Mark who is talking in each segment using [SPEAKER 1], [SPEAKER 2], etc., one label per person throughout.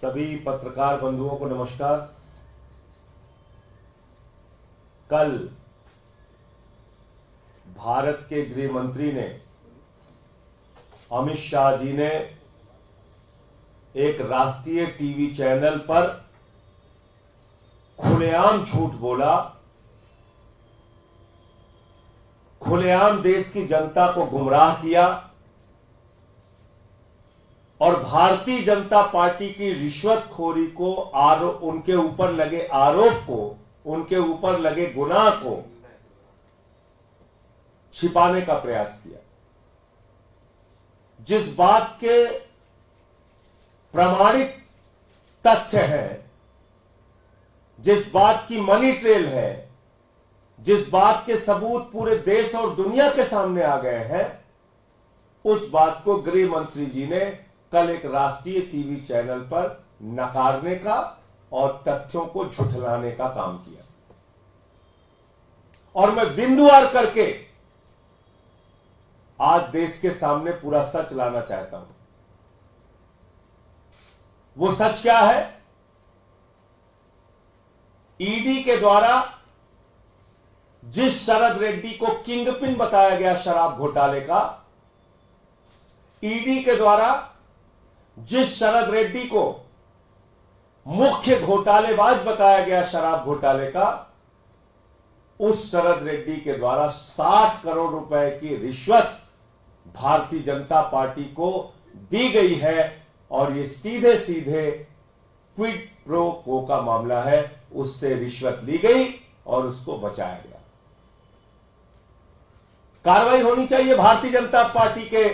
[SPEAKER 1] सभी पत्रकार बंधुओं को नमस्कार। कल भारत के गृह मंत्री ने, अमित शाह जी ने एक राष्ट्रीय टीवी चैनल पर खुलेआम झूठ बोला, खुलेआम देश की जनता को गुमराह किया और भारतीय जनता पार्टी की रिश्वतखोरी को, उनके ऊपर लगे आरोप को, उनके ऊपर लगे गुनाह को छिपाने का प्रयास किया। जिस बात के प्रमाणित तथ्य है, जिस बात की मनी ट्रेल है, जिस बात के सबूत पूरे देश और दुनिया के सामने आ गए हैं, उस बात को गृह मंत्री जी ने कल एक राष्ट्रीय टीवी चैनल पर नकारने का और तथ्यों को झुठलाने का काम किया। और मैं बिंदुवार करके आज देश के सामने पूरा सच लाना चाहता हूं। वो सच क्या है? ईडी के द्वारा जिस शरद रेड्डी को किंगपिन बताया गया शराब घोटाले का, ईडी के द्वारा जिस शरद रेड्डी को मुख्य घोटालेबाज बताया गया शराब घोटाले का, उस शरद रेड्डी के द्वारा 60 करोड़ रुपए की रिश्वत भारतीय जनता पार्टी को दी गई है और यह सीधे सीधे क्विड प्रो को का मामला है। उससे रिश्वत ली गई और उसको बचाया गया। कार्रवाई होनी चाहिए भारतीय जनता पार्टी के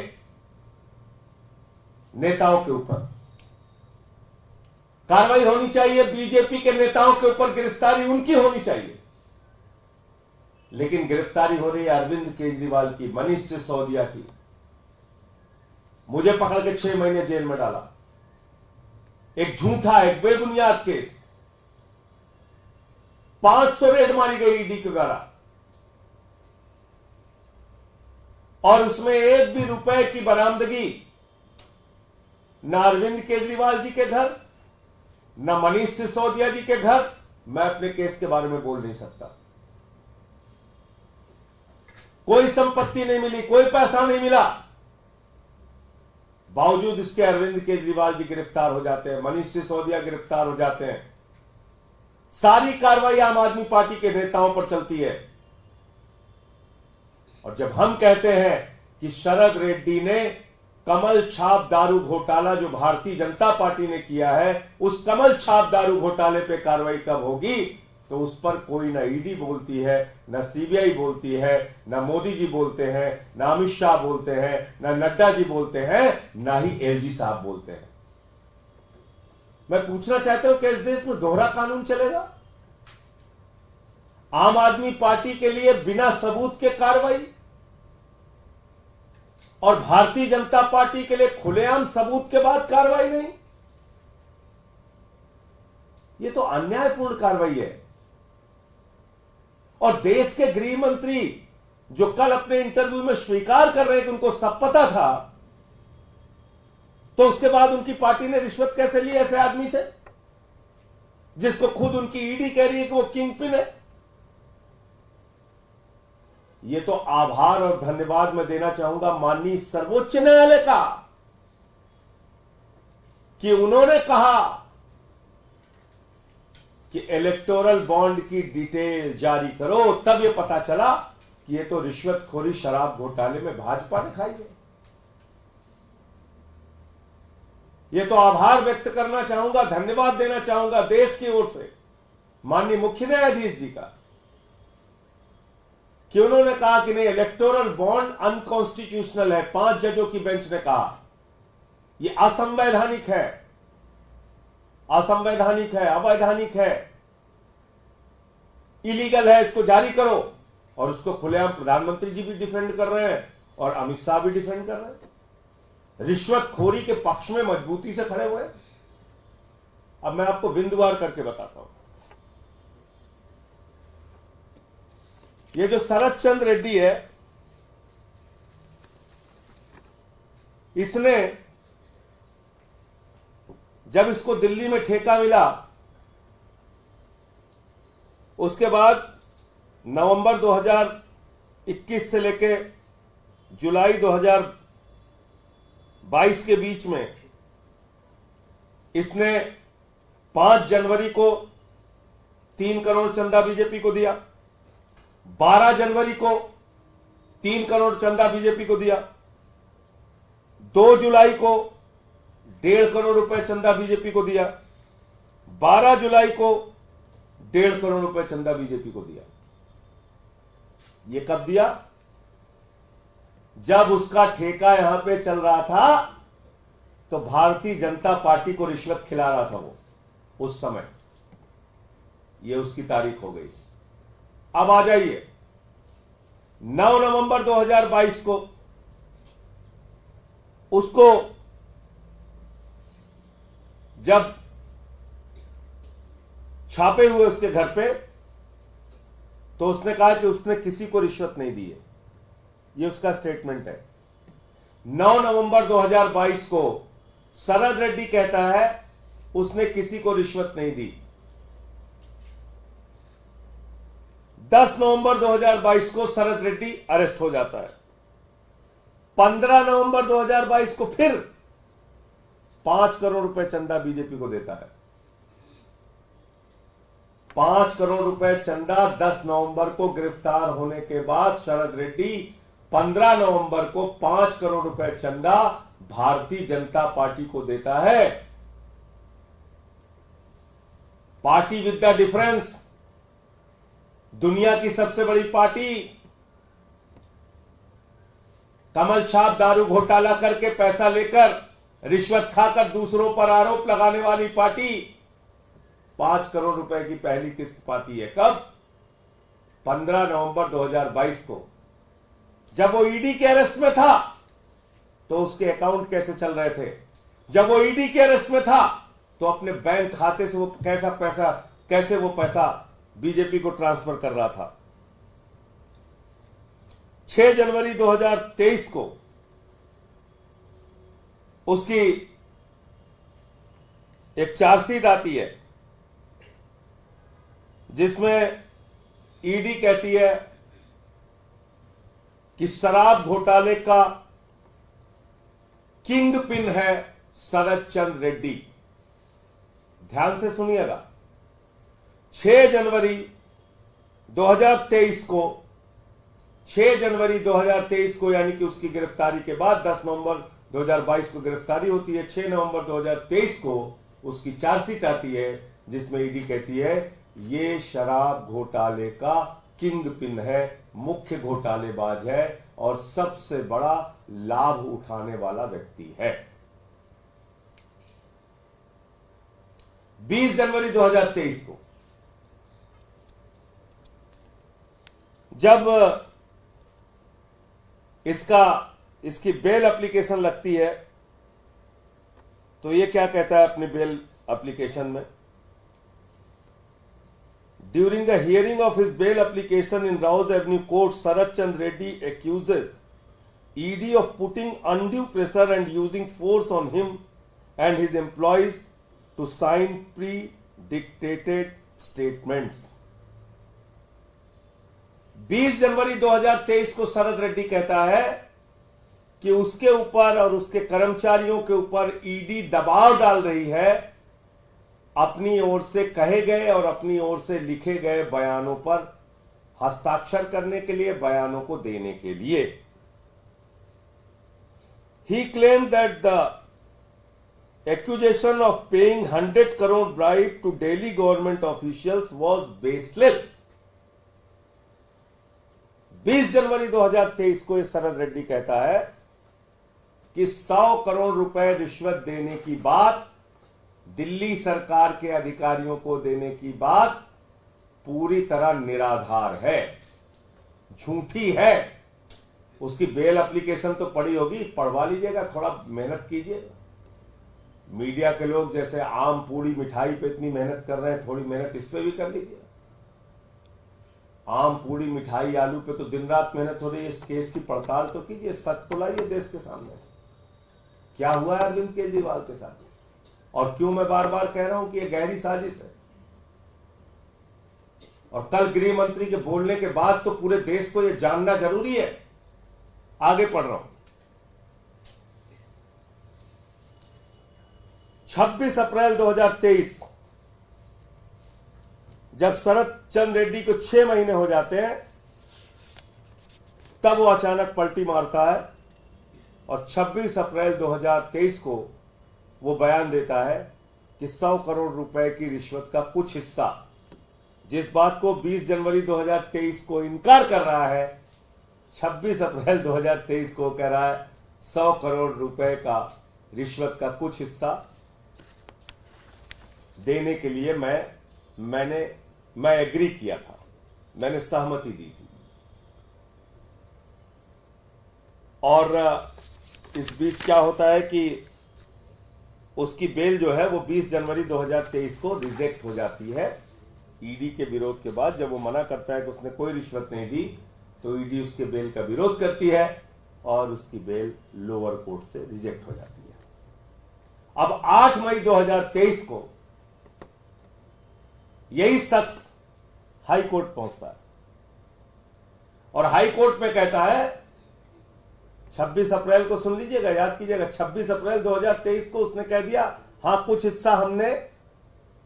[SPEAKER 1] नेताओं के ऊपर, कार्रवाई होनी चाहिए बीजेपी के नेताओं के ऊपर, गिरफ्तारी उनकी होनी चाहिए। लेकिन गिरफ्तारी हो रही है अरविंद केजरीवाल की, मनीष सिसोदिया की। मुझे पकड़ के 6 महीने जेल में डाला, एक झूठा, एक बेबुनियाद केस। 500 रेड मारी गई ईडी के द्वारा और उसमें एक भी रुपए की बरामदगी न अरविंद केजरीवाल जी के घर, न मनीष सिसोदिया जी के घर। मैं अपने केस के बारे में बोल नहीं सकता। कोई संपत्ति नहीं मिली, कोई पैसा नहीं मिला, बावजूद इसके अरविंद केजरीवाल जी गिरफ्तार हो जाते हैं, मनीष सिसोदिया गिरफ्तार हो जाते हैं। सारी कार्रवाई आम आदमी पार्टी के नेताओं पर चलती है। और जब हम कहते हैं कि शरद रेड्डी ने कमल छाप दारू घोटाला जो भारतीय जनता पार्टी ने किया है, उस कमल छाप दारू घोटाले पे कार्रवाई कब होगी, तो उस पर कोई ना ईडी बोलती है, ना सीबीआई बोलती है, ना मोदी जी बोलते हैं, ना अमित शाह बोलते हैं, ना नड्डा जी बोलते हैं, ना ही एलजी साहब बोलते हैं। मैं पूछना चाहता हूं कि इस देश में दोहरा कानून चलेगा? आम आदमी पार्टी के लिए बिना सबूत के कार्रवाई और भारतीय जनता पार्टी के लिए खुलेआम सबूत के बाद कार्रवाई नहीं। यह तो अन्यायपूर्ण कार्रवाई है। और देश के गृह मंत्री जो कल अपने इंटरव्यू में स्वीकार कर रहे हैं कि उनको सब पता था, तो उसके बाद उनकी पार्टी ने रिश्वत कैसे ली ऐसे आदमी से, जिसको खुद उनकी ईडी कह रही है कि वो किंगपिन है? ये तो आभार और धन्यवाद मैं देना चाहूंगा माननीय सर्वोच्च न्यायालय का कि उन्होंने कहा कि इलेक्टोरल बॉन्ड की डिटेल जारी करो। तब यह पता चला कि ये तो रिश्वतखोरी शराब घोटाले में भाजपा ने खाई है। ये तो आभार व्यक्त करना चाहूंगा, धन्यवाद देना चाहूंगा देश की ओर से माननीय मुख्य न्यायाधीश जी का कि उन्होंने कहा कि नहीं, इलेक्टोरल बॉन्ड अनकॉन्स्टिट्यूशनल है। 5 जजों की बेंच ने कहा यह असंवैधानिक है, असंवैधानिक है, अवैधानिक है, इलीगल है, इसको जारी करो। और उसको खुलेआम प्रधानमंत्री जी भी डिफेंड कर रहे हैं और अमित शाह भी डिफेंड कर रहे हैं। रिश्वतखोरी के पक्ष में मजबूती से खड़े हुए। अब मैं आपको बिंदुवार करके बताता हूं। ये जो शरद चंद्र रेड्डी है, इसने जब इसको दिल्ली में ठेका मिला, उसके बाद नवंबर 2021 से लेके जुलाई 2022 के बीच में इसने 5 जनवरी को 3 करोड़ चंदा बीजेपी को दिया, 12 जनवरी को 3 करोड़ चंदा बीजेपी को दिया, 2 जुलाई को 1.5 करोड़ रुपए चंदा बीजेपी को दिया, 12 जुलाई को 1.5 करोड़ रुपए चंदा बीजेपी को दिया। ये कब दिया? जब उसका ठेका यहां पे चल रहा था, तो भारतीय जनता पार्टी को रिश्वत खिला रहा था वो उस समय। ये उसकी तारीख हो गई। अब आ जाइए 9 नवंबर 2022 को उसको जब छापे हुए उसके घर पे, तो उसने कहा कि उसने किसी को रिश्वत नहीं दी है। ये उसका स्टेटमेंट है। 9 नवंबर 2022 को शरद रेड्डी कहता है उसने किसी को रिश्वत नहीं दी। 10 नवंबर 2022 को शरद रेड्डी अरेस्ट हो जाता है। 15 नवंबर 2022 को फिर 5 करोड़ रुपए चंदा बीजेपी को देता है। 5 करोड़ रुपए चंदा 10 नवंबर को गिरफ्तार होने के बाद शरद रेड्डी 15 नवंबर को 5 करोड़ रुपए चंदा भारतीय जनता पार्टी को देता है। पार्टी विद द डिफरेंस, दुनिया की सबसे बड़ी पार्टी, कमल छाप दारू घोटाला करके पैसा लेकर रिश्वत खाकर दूसरों पर आरोप लगाने वाली पार्टी 5 करोड़ रुपए की पहली किस्त पाती है। कब? 15 नवंबर 2022 को। जब वो ईडी के अरेस्ट में था तो उसके अकाउंट कैसे चल रहे थे? जब वो ईडी के अरेस्ट में था तो अपने बैंक खाते से वो कैसे वो पैसा बीजेपी को ट्रांसफर कर रहा था। 6 जनवरी 2023 को उसकी एक चार्जशीट आती है जिसमें ईडी कहती है कि शराब घोटाले का किंग पिन है शरद चंद्र रेड्डी। ध्यान से सुनिएगा। 6 जनवरी 2023 को 6 जनवरी 2023 को यानी कि उसकी गिरफ्तारी के बाद 10 नवंबर 2022 को गिरफ्तारी होती है। 6 नवंबर 2023 को उसकी चार्जशीट आती है जिसमें ईडी कहती है ये शराब घोटाले का किंग पिन है, मुख्य घोटालेबाज है और सबसे बड़ा लाभ उठाने वाला व्यक्ति है। 20 जनवरी 2023 को जब इसकी बेल एप्लीकेशन लगती है तो ये क्या कहता है अपनी बेल एप्लीकेशन में? During the hearing of his bail application in Rouse Avenue Court, Sharad Chandra Reddy accuses ED of putting undue pressure and using force on him and his employees to sign pre-dictated statements. 20 जनवरी 2023 को शरद रेड्डी कहता है कि उसके ऊपर और उसके कर्मचारियों के ऊपर ईडी दबाव डाल रही है अपनी ओर से कहे गए और अपनी ओर से लिखे गए बयानों पर हस्ताक्षर करने के लिए, बयानों को देने के लिए। He claimed that the accusation of paying 100 crore bribe to Delhi government officials was baseless. 20 जनवरी 2023 को शरद रेड्डी कहता है कि 100 करोड़ रुपए रिश्वत देने की बात, दिल्ली सरकार के अधिकारियों को देने की बात पूरी तरह निराधार है, झूठी है। उसकी बेल एप्लीकेशन तो पड़ी होगी, पढ़वा लीजिएगा, थोड़ा मेहनत कीजिएगा। मीडिया के लोग जैसे आम पूड़ी मिठाई पे इतनी मेहनत कर रहे हैं, थोड़ी मेहनत इस पे भी कर लीजिए। आम पूड़ी मिठाई आलू पे तो दिन रात मेहनत हो रही है, इस केस की पड़ताल तो कीजिए, सच तो लाइए देश के सामने। क्या हुआ है अरविंद केजरीवाल के साथ? और क्यों मैं बार बार कह रहा हूं कि यह गहरी साजिश है। और कल गृह मंत्री के बोलने के बाद तो पूरे देश को यह जानना जरूरी है। आगे पढ़ रहा हूं। 26 अप्रैल 2023 जब शरद चंद्र रेड्डी को 6 महीने हो जाते हैं, तब वो अचानक पलटी मारता है और 26 अप्रैल 2023 को वो बयान देता है कि 100 करोड़ रुपए की रिश्वत का कुछ हिस्सा, जिस बात को 20 जनवरी 2023 को इनकार कर रहा है, 26 अप्रैल 2023 को कह रहा है 100 करोड़ रुपए का रिश्वत का कुछ हिस्सा देने के लिए मैं एग्री किया था, मैंने सहमति दी थी। और इस बीच क्या होता है कि उसकी बेल जो है वो 20 जनवरी 2023 को रिजेक्ट हो जाती है ईडी के विरोध के बाद। जब वो मना करता है कि उसने कोई रिश्वत नहीं दी, तो ईडी उसके बेल का विरोध करती है और उसकी बेल लोअर कोर्ट से रिजेक्ट हो जाती है। अब 8 मई 2023 को यही शख्स हाई कोर्ट पहुंचता है और हाई कोर्ट में कहता है, 26 अप्रैल को सुन लीजिएगा, याद कीजिएगा, 26 अप्रैल 2023 को उसने कह दिया हां कुछ हिस्सा हमने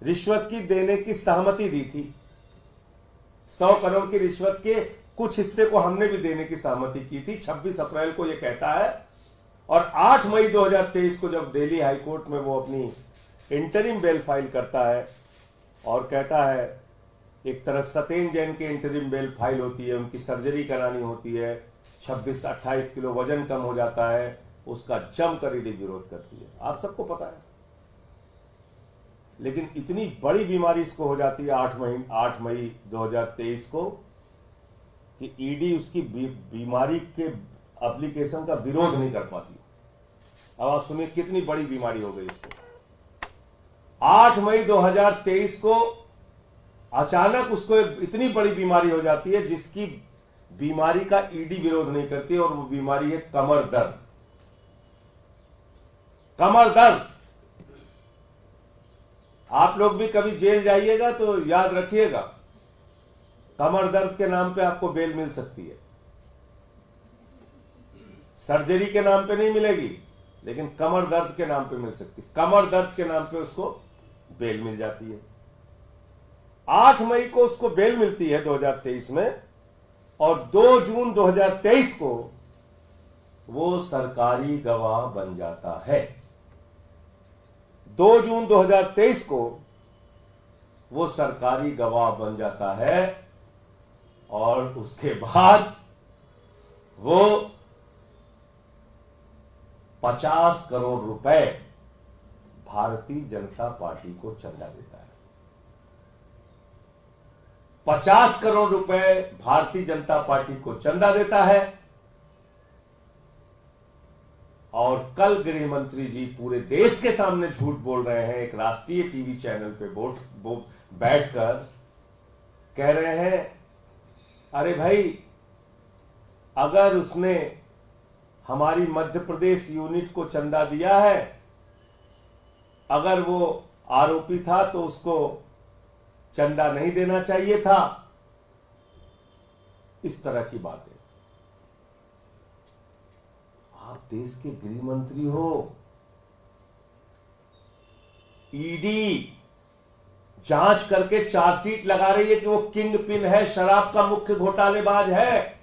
[SPEAKER 1] रिश्वत की देने की सहमति दी थी, 100 करोड़ की रिश्वत के कुछ हिस्से को हमने भी देने की सहमति की थी। 26 अप्रैल को यह कहता है और 8 मई 2023 को जब दिल्ली हाई कोर्ट में वो अपनी इंटरिम बेल फाइल करता है और कहता है, एक तरफ सत्येंद्र जैन की इंटरिम बेल फाइल होती है, उनकी सर्जरी करानी होती है, 26-28 किलो वजन कम हो जाता है, उसका जमकर ईडी विरोध करती है, आप सबको पता है। लेकिन इतनी बड़ी बीमारी इसको हो जाती है 8 मई 2023 को कि ईडी उसकी बीमारी के एप्लीकेशन का विरोध नहीं कर पाती। अब आप सुनिए कितनी बड़ी बीमारी हो गई इसको। 8 मई 2023 को अचानक उसको इतनी बड़ी बीमारी हो जाती है जिसकी बीमारी का ईडी विरोध नहीं करती, और वो बीमारी है कमर दर्द। कमर दर्द, आप लोग भी कभी जेल जाइएगा तो याद रखिएगा, कमर दर्द के नाम पे आपको बेल मिल सकती है, सर्जरी के नाम पे नहीं मिलेगी, लेकिन कमर दर्द के नाम पे मिल सकती है। कमर दर्द के नाम पे उसको बेल मिल जाती है। 8 मई को उसको बेल मिलती है 2023 में, और 2 जून 2023 को वो सरकारी गवाह बन जाता है। 2 जून 2023 को वो सरकारी गवाह बन जाता है और उसके बाद वो 50 करोड़ रुपए भारतीय जनता पार्टी को चंदा देता है। 50 करोड़ रुपए भारतीय जनता पार्टी को चंदा देता है। और कल गृह मंत्री जी पूरे देश के सामने झूठ बोल रहे हैं, एक राष्ट्रीय टीवी चैनल पे बैठकर कह रहे हैं, अरे भाई अगर उसने हमारी मध्य प्रदेश यूनिट को चंदा दिया है, अगर वो आरोपी था तो उसको चंदा नहीं देना चाहिए था, इस तरह की बातें। आप देश के गृह मंत्री हो, ईडी जांच करके चार्जशीट लगा रही है कि वो किंग पिन है, शराब का मुख्य घोटालेबाज है।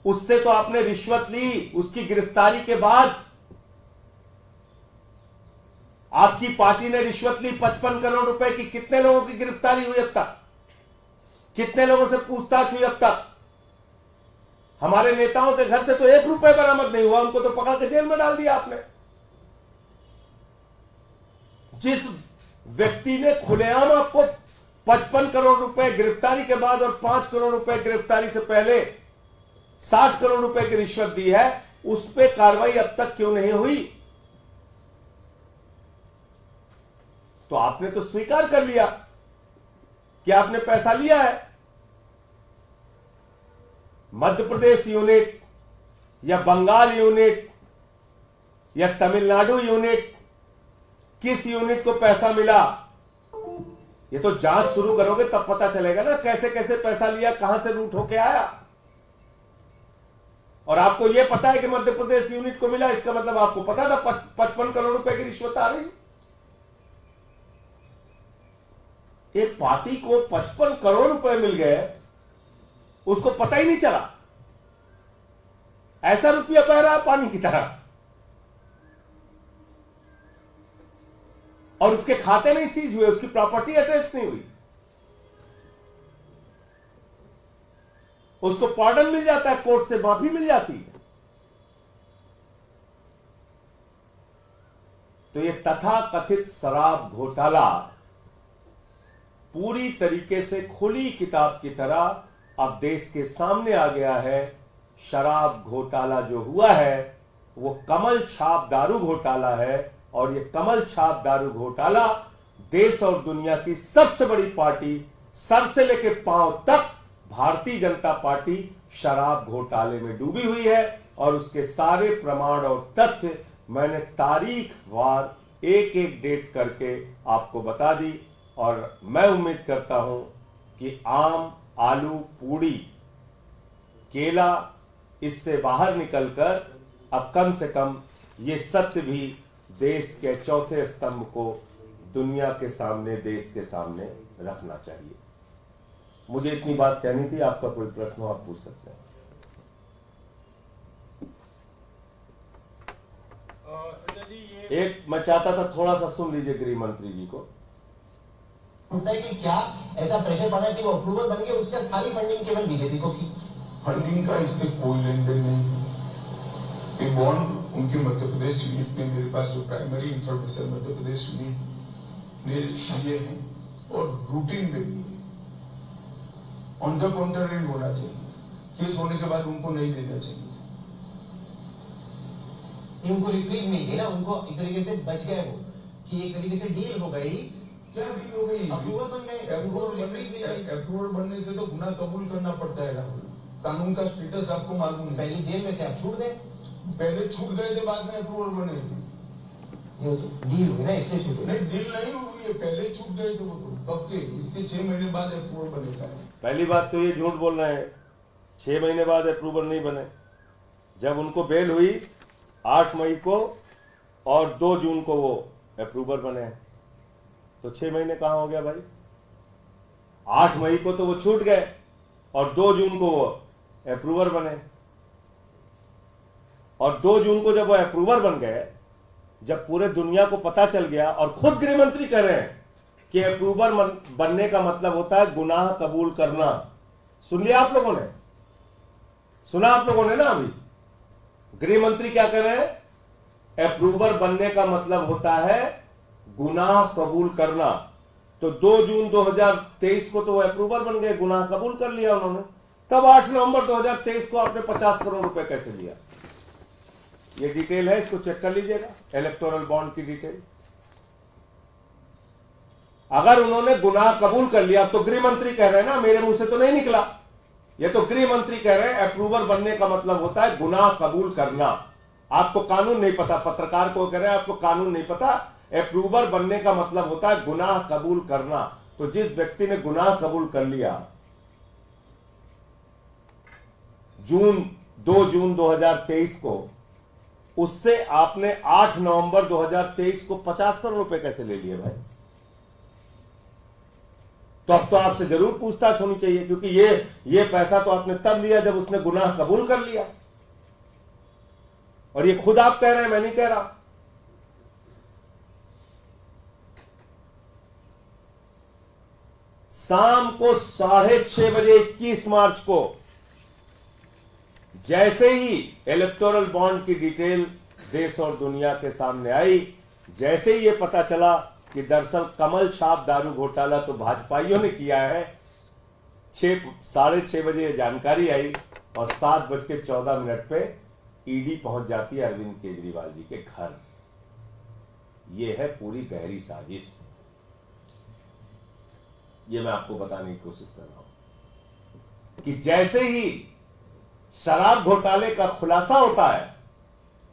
[SPEAKER 1] उससे तो आपने रिश्वत ली, उसकी गिरफ्तारी के बाद आपकी पार्टी ने रिश्वत ली 55 करोड़ रुपए की। कितने लोगों की गिरफ्तारी हुई अब तक? कितने लोगों से पूछताछ हुई अब तक? हमारे नेताओं के घर से तो 1 रुपए बरामद नहीं हुआ, उनको तो पकड़ के जेल में डाल दिया आपने। जिस व्यक्ति ने खुलेआम आपको 55 करोड़ रुपए गिरफ्तारी के बाद और 5 करोड़ रुपए गिरफ्तारी से पहले 60 करोड़ रुपए की रिश्वत दी है, उस पर कार्रवाई अब तक क्यों नहीं हुई? तो आपने तो स्वीकार कर लिया कि आपने पैसा लिया है। मध्य प्रदेश यूनिट या बंगाल यूनिट या तमिलनाडु यूनिट किस यूनिट को पैसा मिला, ये तो जांच शुरू करोगे तब पता चलेगा ना, कैसे कैसे पैसा लिया, कहां से रूट होके आया। और आपको यह पता है कि मध्य प्रदेश यूनिट को मिला, इसका मतलब आपको पता था 55 करोड़ रुपए की रिश्वत आ रही। एक पार्टी को 55 करोड़ रुपए मिल गए, उसको पता ही नहीं चला। ऐसा रुपया बह रहा है पानी की तरह, और उसके खाते नहीं सीज हुए, उसकी प्रॉपर्टी अटैच नहीं हुई, उसको पार्डन मिल जाता है, कोर्ट से माफी मिल जाती है। तो ये तथा कथित शराब घोटाला पूरी तरीके से खुली किताब की तरह अब देश के सामने आ गया है। शराब घोटाला जो हुआ है वो कमल छाप दारू घोटाला है, और ये कमल छाप दारू घोटाला देश और दुनिया की सबसे बड़ी पार्टी सर से लेकर पांव तक भारतीय जनता पार्टी शराब घोटाले में डूबी हुई है। और उसके सारे प्रमाण और तथ्य मैंने तारीख वार एक एक डेट करके आपको बता दी। और मैं उम्मीद करता हूं कि आम, आलू, पूड़ी, केला इससे बाहर निकलकर अब कम से कम ये सत्य भी देश के चौथे स्तंभ को दुनिया के सामने, देश के सामने रखना चाहिए। मुझे इतनी बात कहनी थी। आपका कोई प्रश्न हो आप पूछ सकते हैं।
[SPEAKER 2] संजय जी, ये
[SPEAKER 1] एक मैं चाहता था थोड़ा सा सुन लीजिए गृह मंत्री जी को।
[SPEAKER 3] होता है कि क्या ऐसा प्रेशर बना कि वो अप्रूवल बन गया, उसका सारी फंडिंग केवल बीजेपी को की।
[SPEAKER 4] फंडिंग का इससे कोई लेन देन नहीं है। ये बॉन्ड उनके मध्य प्रदेश यूनिट में, मेरे पास जो primary information Madhya Pradesh unit ने लिए हैं, और रूटीन में भी है। ऑन द कॉन्ट्ररी होना चाहिए, केस होने के बाद उनको नहीं देना चाहिए।
[SPEAKER 3] उनको रिप्रीव मिल गई ना, उनको एक तरीके से बच गए वो, कि एक तरीके से डील हो गई।
[SPEAKER 4] क्या डील हो गई?
[SPEAKER 3] अप्रूवल बन गए।
[SPEAKER 4] अप्रूवल बनने से तो गुनाह कबूल करना पड़ता है राहुल। कानून का स्टेटस आपको मालूम है।
[SPEAKER 3] पहले जेल में थे, अब छूट गए।
[SPEAKER 4] पहले छूट गए थे, बाद में अप्रूवल बने।
[SPEAKER 3] डील हुई ना, इसलिए छूट गए।
[SPEAKER 4] नहीं, डील नहीं हुई है, पहले छूट गए थे वो तो। कब के? इसके 6 महीने बाद अप्रूवल बने साहब।
[SPEAKER 1] पहली बात तो ये झूठ बोल रहे हैं, 6 महीने बाद अप्रूवल नहीं बने। जब उनको बेल हुई 8 मई को और 2 जून को वो अप्रूवल बने हैं, तो 6 महीने कहां हो गया भाई? 8 मई को तो वो छूट गए और 2 जून को वो अप्रूवल बने। और 2 जून को जब वो अप्रूवल बन गए, जब पूरे दुनिया को पता चल गया, और खुद गृह मंत्री कह रहे हैं कि अप्रूवल बनने का मतलब होता है गुनाह कबूल करना। सुन लिया आप लोगों ने? सुना आप लोगों ने ना? अभी गृह मंत्री क्या कह रहे हैं? अप्रूवल बनने का मतलब होता है गुनाह कबूल करना। तो 2 जून 2023 को तो वो अप्रूवल बन गए, गुनाह कबूल कर लिया उन्होंने। तब 8 नवंबर 2023 को आपने 50 करोड़ रुपए कैसे लिया? ये डिटेल है, इसको चेक कर लीजिएगा, इलेक्टोरल बॉन्ड की डिटेल। अगर उन्होंने गुनाह कबूल कर लिया, तो गृह मंत्री कह रहे हैं ना, मेरे मुंह से तो नहीं निकला, ये तो गृह मंत्री कह रहे हैं अप्रूवल बनने का मतलब होता है गुनाह कबूल करना। आपको कानून नहीं पता, पत्रकार को कह रहे हैं आपको कानून नहीं पता, अप्रूवल बनने का मतलब होता है गुनाह कबूल करना। तो जिस व्यक्ति ने गुनाह कबूल कर लिया, 2 जून 2023 को, उससे आपने 8 नवंबर 2023 को 50 करोड़ रुपए कैसे ले लिए भाई? तो अब तो आपसे जरूर पूछताछ होनी चाहिए, क्योंकि ये पैसा तो आपने तब लिया जब उसने गुनाह कबूल कर लिया। और ये खुद आप कह रहे हैं, मैं नहीं कह रहा। शाम को 6:30 बजे 21 मार्च को जैसे ही इलेक्टोरल बॉन्ड की डिटेल देश और दुनिया के सामने आई, जैसे ही ये पता चला कि दरअसल कमल छाप दारू घोटाला तो भाजपाइयों ने किया है, 6:30 बजे ये जानकारी आई और 7:14 पे ईडी पहुंच जाती है अरविंद केजरीवाल जी के घर। ये है पूरी गहरी साजिश। ये मैं आपको बताने की कोशिश कर रहा हूं कि जैसे ही शराब घोटाले का खुलासा होता है,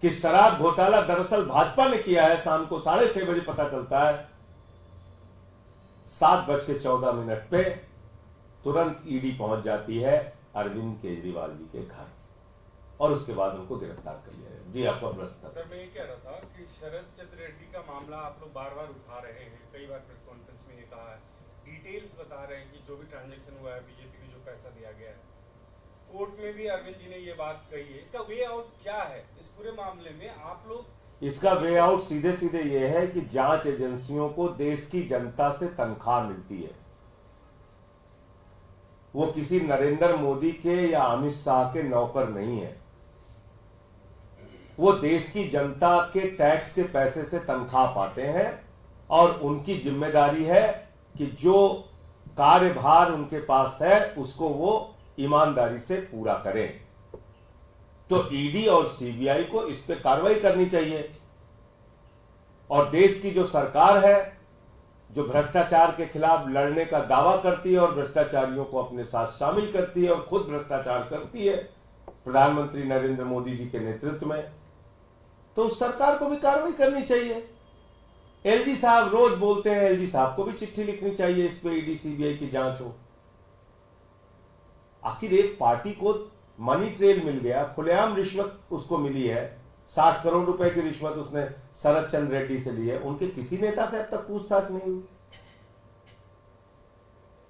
[SPEAKER 1] कि शराब घोटाला दरअसल भाजपा ने किया है, शाम को 6:30 बजे पता चलता है। 7:14 पे तुरंत ईडी पहुंच जाती है अरविंद केजरीवाल जी के घर और उसके बाद उनको गिरफ्तार कर लिया है। जी, आपका प्रश्न था।
[SPEAKER 2] सर, मैं ये कह रहा था कि शरद चंद्र रेड्डी का मामला आप लोग बार बार उठा रहे हैं, कई बार प्रेस कॉन्फ्रेंस में ये कहा है, डिटेल्स बता रहे हैं कि जो भी ट्रांजैक्शन हुआ है, बीजेपी को जो पैसा दिया गया है, कोर्ट में भी अरविंद जी ने ये बात कही है। इसका वे आउट क्या है इस पूरे मामले में? आप लोग
[SPEAKER 1] इसका वे आउट सीधे सीधे ये है कि जांच एजेंसियों को देश की जनता से तनख्वाह मिलती है। वो किसी नरेंद्र मोदी के या अमित शाह के नौकर नहीं है। वो देश की जनता के टैक्स के पैसे से तनख्वाह पाते हैं और उनकी जिम्मेदारी है कि जो कार्यभार उनके पास है उसको वो ईमानदारी से पूरा करें। तो ईडी और सीबीआई को इस पे कार्रवाई करनी चाहिए और देश की जो सरकार है, जो भ्रष्टाचार के खिलाफ लड़ने का दावा करती है और भ्रष्टाचारियों को अपने साथ शामिल करती है और खुद भ्रष्टाचार करती है प्रधानमंत्री नरेंद्र मोदी जी के नेतृत्व में, तो उस सरकार को भी कार्रवाई करनी चाहिए। एलजी साहब रोज बोलते हैं, एलजी साहब को भी चिट्ठी लिखनी चाहिए इस पे ईडी सीबीआई की जांच हो। आखिर एक पार्टी को मनी ट्रेल मिल गया, खुलेआम रिश्वत उसको मिली है, 60 करोड़ रुपए की रिश्वत उसने शरद चंद्र रेड्डी से ली है। उनके किसी नेता से अब तक पूछताछ नहीं हुई,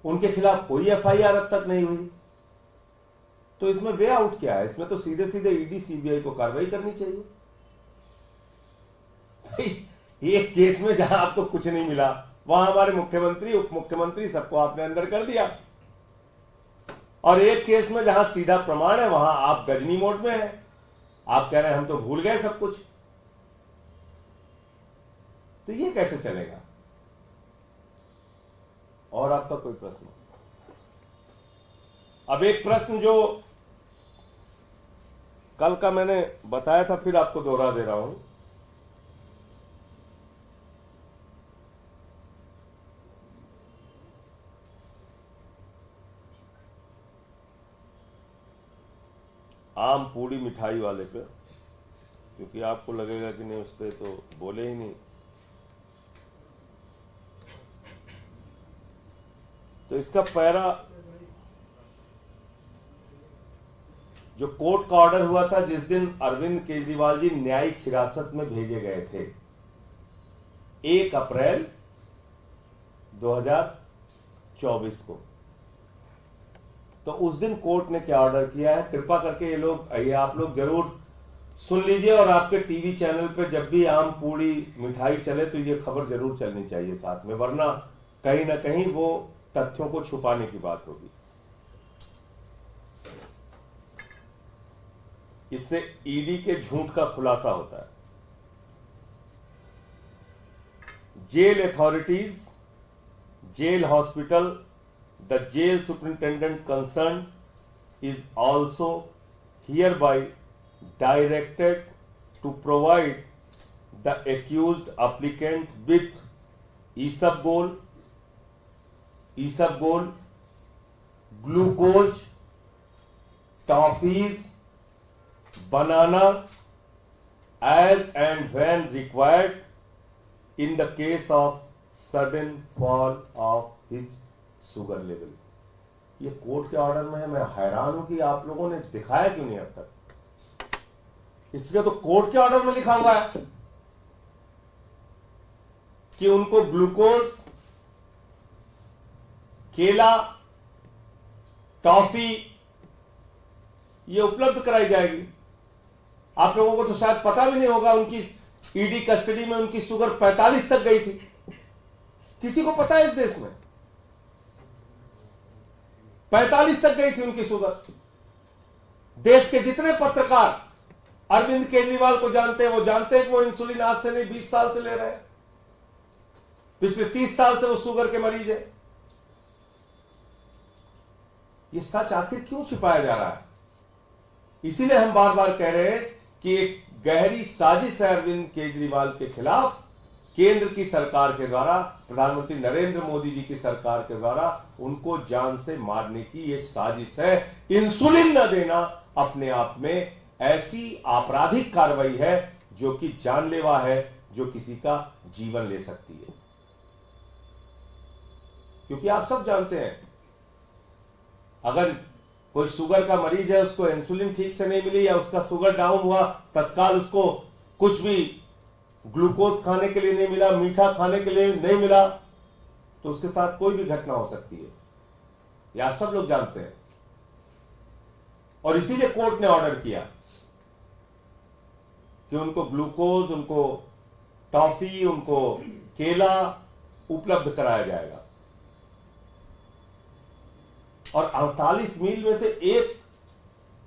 [SPEAKER 1] उनके खिलाफ कोई एफआईआर अब तक नहीं हुई। तो इसमें वे आउट क्या है? इसमें तो सीधे सीधे ईडी सीबीआई को कार्रवाई करनी चाहिए। एक केस में जहां आपको कुछ नहीं मिला, वहां हमारे मुख्यमंत्री, उप मुख्यमंत्री, सबको आपने अंदर कर दिया, और एक केस में जहां सीधा प्रमाण है वहां आप गजनी मोड में हैं। आप कह रहे हैं हम तो भूल गए सब कुछ। तो ये कैसे चलेगा? और आपका कोई प्रश्न? अब एक प्रश्न जो कल का मैंने बताया था, फिर आपको दोहरा दे रहा हूं। आम पूड़ी मिठाई वाले पे, क्योंकि आपको लगेगा कि नहीं उस पर तो बोले ही नहीं। तो इसका पैरा, जो कोर्ट का ऑर्डर हुआ था जिस दिन अरविंद केजरीवाल जी न्यायिक हिरासत में भेजे गए थे, 1 अप्रैल 2024 को, तो उस दिन कोर्ट ने क्या ऑर्डर किया है, कृपा करके ये आप लोग जरूर सुन लीजिए और आपके टीवी चैनल पे जब भी आम पूड़ी मिठाई चले तो ये खबर जरूर चलनी चाहिए साथ में, वरना कहीं ना कहीं वो तथ्यों को छुपाने की बात होगी। इससे ईडी के झूठ का खुलासा होता है। Jail authorities, jail hospital, the jail superintendent concerned is also hereby directed to provide the accused applicant with isabgol, glucose, toffees, banana as and when required in the case of sudden fall of his sugar level. ये court के order में है। मैं हैरान हूं कि आप लोगों ने दिखाया क्यों नहीं अब तक। इसलिए तो कोर्ट के ऑर्डर में लिखा हुआ है कि उनको ग्लूकोज, केला, टॉफी ये उपलब्ध कराई जाएगी। आप लोगों को तो शायद पता भी नहीं होगा, उनकी ईडी कस्टडी में उनकी शुगर 45 तक गई थी। किसी को पता है इस देश में? 45 तक गई थी उनकी शुगर। देश के जितने पत्रकार अरविंद केजरीवाल को जानते हैं, वो जानते हैं कि वो इंसुलिन आज से नहीं 20 साल से ले रहे हैं। पिछले 30 साल से वो शुगर के मरीज है। ये सच आखिर क्यों छिपाया जा रहा है? इसीलिए हम बार बार कह रहे हैं कि एक गहरी साजिश है अरविंद केजरीवाल के खिलाफ, केंद्र की सरकार के द्वारा, प्रधानमंत्री नरेंद्र मोदी जी की सरकार के द्वारा उनको जान से मारने की ये साजिश है। इंसुलिन न देना अपने आप में ऐसी आपराधिक कार्रवाई है जो कि जानलेवा है, जो किसी का जीवन ले सकती है। क्योंकि आप सब जानते हैं, अगर कोई शुगर का मरीज है, उसको इंसुलिन ठीक से नहीं मिली या उसका शुगर डाउन हुआ, तत्काल उसको कुछ भी ग्लूकोज खाने के लिए नहीं मिला, मीठा खाने के लिए नहीं मिला, तो उसके साथ कोई भी घटना हो सकती है। यह आप सब लोग जानते हैं। और इसीलिए कोर्ट ने ऑर्डर किया कि उनको ग्लूकोज, उनको टॉफी, उनको केला उपलब्ध कराया जाएगा। और 48 मील में से एक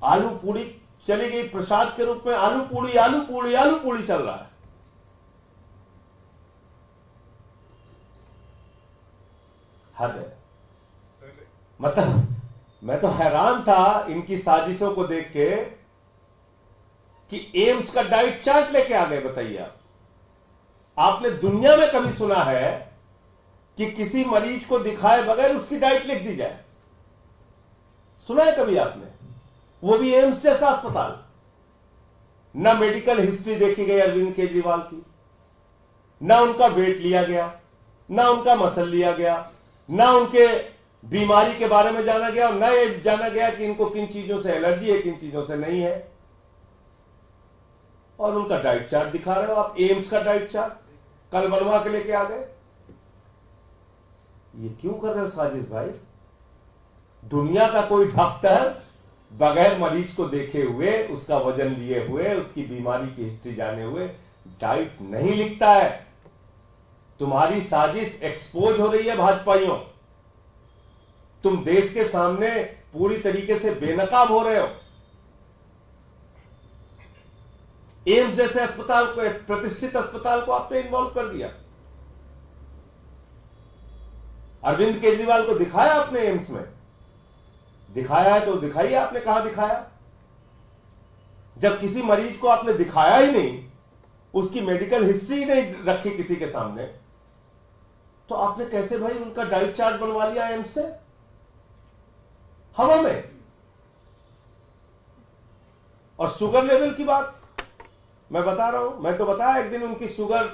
[SPEAKER 1] आलू पूड़ी चली गई प्रसाद के रूप में। आलू पूड़ी, आलू पूड़ी, आलू पूड़ी चल रहा है। हद है। मतलब मैं तो हैरान था इनकी साजिशों को देख के कि एम्स का डाइट चार्ट लेके आ गए। बताइए आप, आपने दुनिया में कभी सुना है कि किसी मरीज को दिखाए बगैर उसकी डाइट लिख दी जाए? सुना है कभी आपने? वो भी एम्स जैसा अस्पताल। ना मेडिकल हिस्ट्री देखी गई अरविंद केजरीवाल की, ना उनका वेट लिया गया, ना उनका मसल लिया गया, ना उनके बीमारी के बारे में जाना गया, और ना ये जाना गया कि इनको किन चीजों से एलर्जी है, किन चीजों से नहीं है। और उनका डाइट चार्ट दिखा रहे हो आप, एम्स का डाइट चार्ट कल बनवा के लेके आ गए। ये क्यों कर रहे हो साजिश भाई? दुनिया का कोई डॉक्टर बगैर मरीज को देखे हुए, उसका वजन लिए हुए, उसकी बीमारी की हिस्ट्री जाने हुए डाइट नहीं लिखता है। तुम्हारी साजिश एक्सपोज हो रही है भाजपाइयों। तुम देश के सामने पूरी तरीके से बेनकाब हो रहे हो। एम्स जैसे अस्पताल को, प्रतिष्ठित अस्पताल को आपने इन्वॉल्व कर दिया। अरविंद केजरीवाल को दिखाया आपने एम्स में? दिखाया है तो दिखाइए, आपने कहां दिखाया? जब किसी मरीज को आपने दिखाया ही नहीं, उसकी मेडिकल हिस्ट्री ही नहीं रखी किसी के सामने, तो आपने कैसे भाई उनका डाइट चार्ट बनवा लिया एम्स से? हवा में। और शुगर लेवल की बात मैं बता रहा हूं, मैं तो बताया एक दिन उनकी शुगर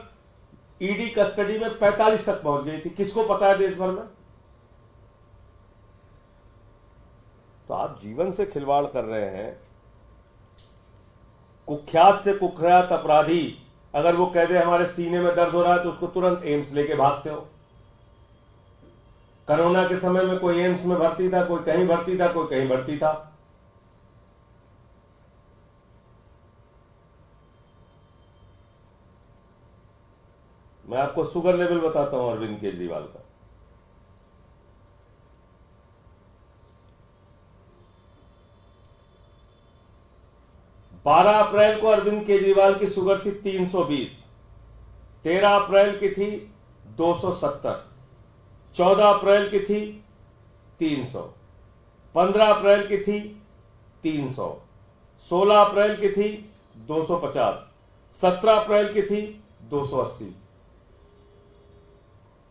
[SPEAKER 1] ईडी कस्टडी में 45 तक पहुंच गई थी। किसको पता है देश भर में? तो आप जीवन से खिलवाड़ कर रहे हैं। कुख्यात से कुख्यात अपराधी अगर वो कह दे हमारे सीने में दर्द हो रहा है, तो उसको तुरंत एम्स लेके भागते हो। कोरोना के समय में कोई एम्स में भर्ती था, कोई कहीं भर्ती था, कोई कहीं भर्ती था। मैं आपको शुगर लेवल बताता हूं अरविंद केजरीवाल का। बारह अप्रैल को अरविंद केजरीवाल की शुगर थी 320, 13 अप्रैल की थी 270, 14 अप्रैल की थी 300, 15 अप्रैल की थी 300, 16 अप्रैल की थी 250, 17 अप्रैल की थी 280।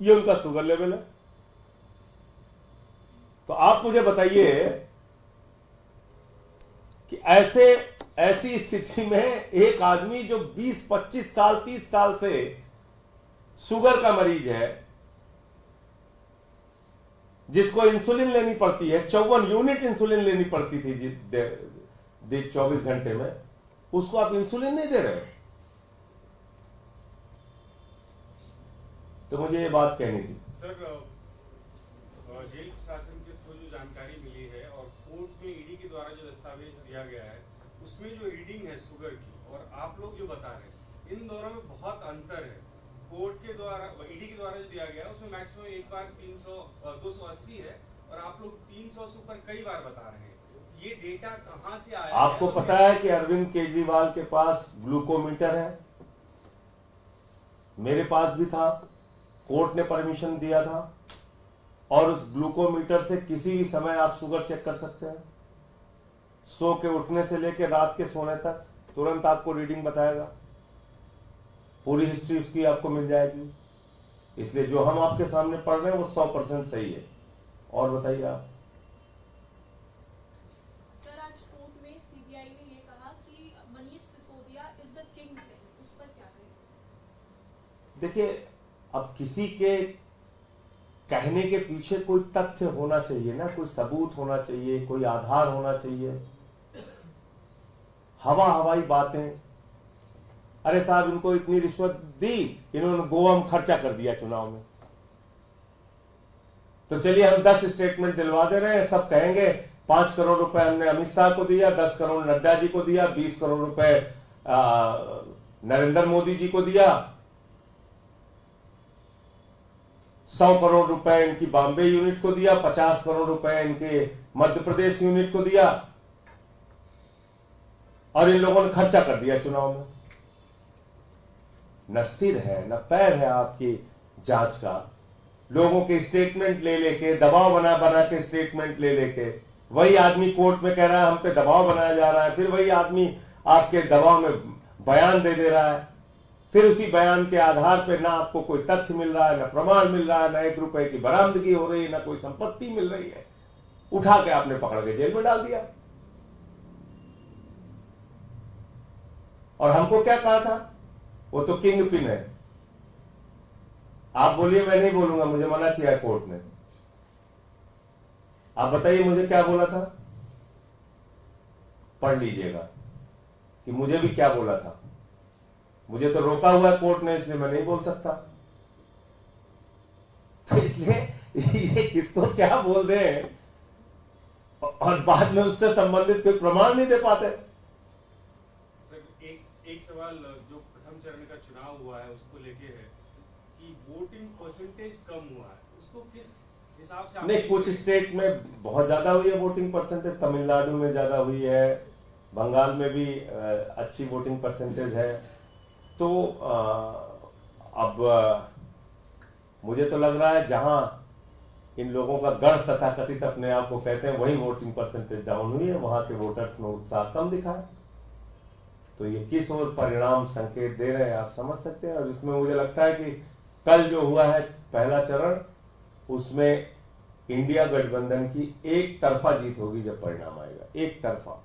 [SPEAKER 1] ये उनका शुगर लेवल है। तो आप मुझे बताइए कि ऐसी स्थिति में एक आदमी जो 20, 25 साल, 30 साल से शुगर का मरीज है, जिसको इंसुलिन लेनी पड़ती है, 54 यूनिट इंसुलिन लेनी पड़ती थी 24 घंटे में, उसको आप इंसुलिन नहीं दे रहे। तो मुझे ये बात कहनी थी।
[SPEAKER 2] सर, जेल प्रशासन के थ्रू जो जानकारी मिली है और कोर्ट में ईडी के द्वारा जो दस्तावेज दिया गया है, उसमें जो रीडिंग है शुगर की और आप लोग जो बता रहे हैं, इन दोनों में बहुत अंतर है। कोर्ट के द्वारा, ईडी के द्वारा जो दिया गया है, उसमें मैक्सिमम एक बार 280 है और आप लोग 300 से ऊपर कई बार बता रहे हैं। ये डेटा कहां से आया?
[SPEAKER 1] आपको पता है कि अरविंद केजरीवाल के पास ग्लूकोमीटर है, मेरे पास भी था, कोर्ट ने परमिशन दिया था, और उस ग्लूकोमीटर से किसी भी समय आप शुगर चेक कर सकते हैं। सो के उठने से लेकर रात के सोने तक तुरंत आपको रीडिंग बताएगा, पूरी हिस्ट्री उसकी आपको मिल जाएगी। इसलिए जो हम आपके सामने पढ़ रहे हैं वो 100% सही है। और बताइए आप।
[SPEAKER 5] सर, आज कोर्ट में सीबीआई ने ये कहा कि
[SPEAKER 1] देखिए, अब किसी के कहने के पीछे कोई तथ्य होना चाहिए ना, कोई सबूत होना चाहिए, कोई आधार होना चाहिए। हवाई बातें, अरे साहब इनको इतनी रिश्वत दी, इन्होंने गोवा में खर्चा कर दिया चुनाव में, तो चलिए हम 10 स्टेटमेंट दिलवा दे रहे हैं। सब कहेंगे 5 करोड़ रुपए हमने अमित शाह को दिया, 10 करोड़ नड्डा जी को दिया, 20 करोड़ रुपए नरेंद्र मोदी जी को दिया, 100 करोड़ रुपए इनकी बॉम्बे यूनिट को दिया, 50 करोड़ रुपए इनके मध्य प्रदेश यूनिट को दिया, और इन लोगों ने खर्चा कर दिया चुनाव में। न सिर है न पैर है आपकी जांच का। लोगों के स्टेटमेंट ले लेके, दबाव बना बना के स्टेटमेंट ले लेके, वही आदमी कोर्ट में कह रहा है हम पे दबाव बनाया जा रहा है, फिर वही आदमी आपके दबाव में बयान दे रहा है, फिर उसी बयान के आधार पे ना आपको कोई तथ्य मिल रहा है, ना प्रमाण मिल रहा है, ना 1 रुपए की बरामदगी हो रही है, ना कोई संपत्ति मिल रही है, उठा के आपने पकड़ के जेल में डाल दिया। और हमको क्या कहा था, वो तो किंग पिन है। आप बोलिए, मैं नहीं बोलूंगा, मुझे मना किया कोर्ट ने। आप बताइए मुझे क्या बोला था, पढ़ लीजिएगा कि मुझे भी क्या बोला था। मुझे तो रोका हुआ है कोर्ट ने, इसलिए मैं नहीं बोल सकता। तो इसलिए ये किसको क्या बोल रहे हैं और बाद में उससे संबंधित कोई प्रमाण नहीं दे पाते।
[SPEAKER 2] सर एक सवाल जो प्रथम चरण का चुनाव हुआ है उसको लेके है कि वोटिंग परसेंटेज कम हुआ है, उसको किस हिसाब से?
[SPEAKER 1] नहीं, कुछ स्टेट में बहुत ज्यादा हुई है वोटिंग परसेंटेज, तमिलनाडु में ज्यादा हुई है, बंगाल में भी अच्छी वोटिंग परसेंटेज है। तो अब मुझे तो लग रहा है जहां इन लोगों का गढ़ तथा कथित अपने आप को कहते हैं वही वोटिंग परसेंटेज डाउन हुई है, वहां के वोटर्स में उत्साह कम दिखा है। तो ये किस ओर परिणाम संकेत दे रहे हैं आप समझ सकते हैं। और इसमें मुझे लगता है कि कल जो हुआ है पहला चरण, उसमें इंडिया गठबंधन की एक तरफा जीत होगी जब परिणाम आएगा, एक तरफा।